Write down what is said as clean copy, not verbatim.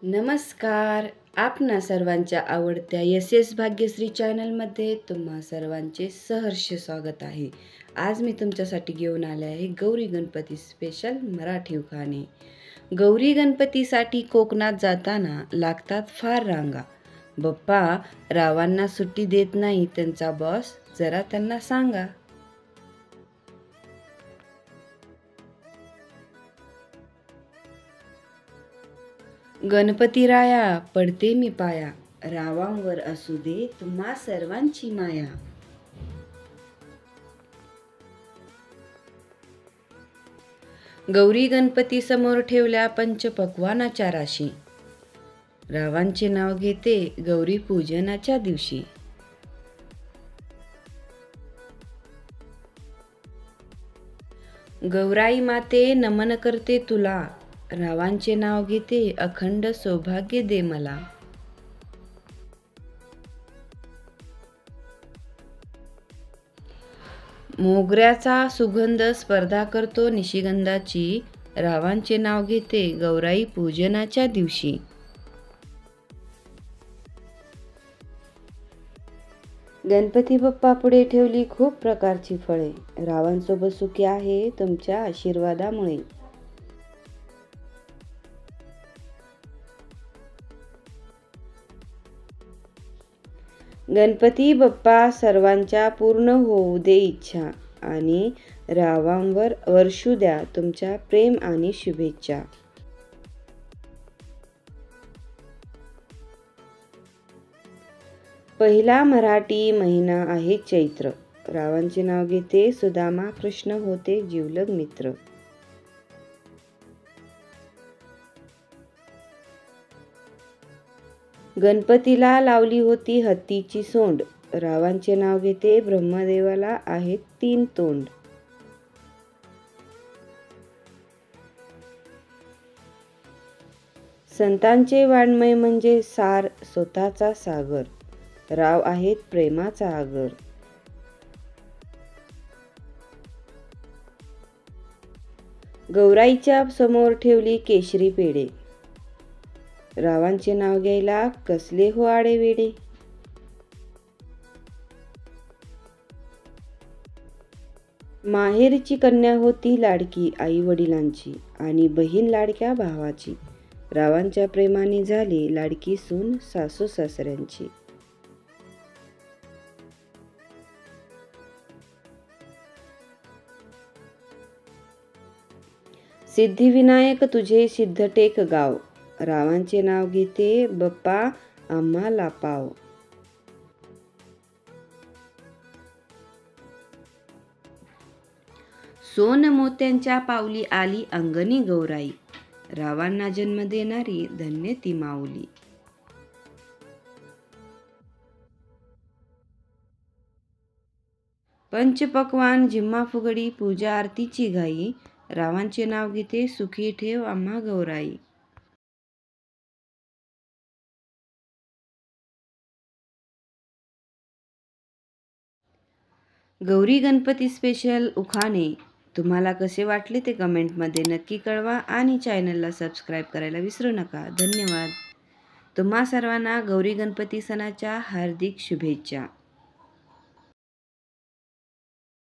नमस्कार. आपणा सर्वांच्या आवडत्या एस एस भाग्यश्री चॅनलमध्ये तुम्हा सर्वांचे सहर्ष स्वागत आहे. आज मी तुमच्यासाठी घेऊन आले आहे गौरी गणपती स्पेशल मराठी उखाणे. गौरी गणपतीसाठी कोकणात जाताना लागतात फार रांगा. बाप्पा रावांना सुट्टी देत नाही त्यांचा बॉस, जरा त्यांना सांगा. गणपतीराया पडते मी पाया, रावांवर असू दे तुम्हा सर्वांची माया. गौरी गणपती समोर ठेवल्या पंचपक्वानाच्या राशी, रावांचे नाव घेते गौरी पूजनाच्या दिवशी. गौराई माते नमन करते तुला, रावांचे नाव घेते अखंड सौभाग्य दे मला. मोगऱ्याचा सुगंध स्पर्धा करतो निशिगंधाची, रावांचे नाव घेते गौराई पूजनाच्या दिवशी. गणपती बाप्पा पुढे ठेवली खूप प्रकारची फळे, रावांसोबत सुखी आहे तुमच्या आशीर्वादामुळे. गणपती बाप्पा सर्वांच्या पूर्ण होऊ दे इच्छा, आणि रावांवर वर्षू द्या तुमच्या प्रेम आणि शुभेच्छा. पहिला मराठी महिना आहे चैत्र, रावांचे नाव घेते सुदामा कृष्ण होते जिवलग मित्र. गणपतीला लावली होती हत्तीची सोंड, रावांचे नाव घेते ब्रह्मदेवाला आहेत 3 तोंड. संतांचे वाङ्मय म्हणजे सार स्वतःचा सागर, राव आहेत प्रेमाचा आगर. गौराईच्या समोर ठेवली केशरी पेढे, रावांचे नाव घ्यायला कसले हो आडेवेडे. माहेरची कन्या होती लाडकी आई वडिलांची, आणि बहीण लाडक्या भावाची, रावांच्या प्रेमाने झाली लाडकी सून सासू सासऱ्यांची. सिद्धिविनायक तुझे सिद्धटेक गाव, रावांचे नाव घेते बाप्पा आम्हाला पाव. सोन मोत्यांच्या पावली आली अंगणी गौराई, रावांना जन्म देणारी धन्य ती माऊली. पंचपक्वान जिम्मा फुगडी पूजा आरतीची घाई, रावांचे नाव घेते सुखी ठेव आम्हा गौराई. गौरी गणपती स्पेशल उखाणे तुम्हाला कसे वाटले ते कमेंटमध्ये नक्की कळवा, आणि चॅनलला सबस्क्राईब करायला विसरू नका. धन्यवाद. तुम्हा सर्वांना गौरी गणपती सणाच्या हार्दिक शुभेच्छा.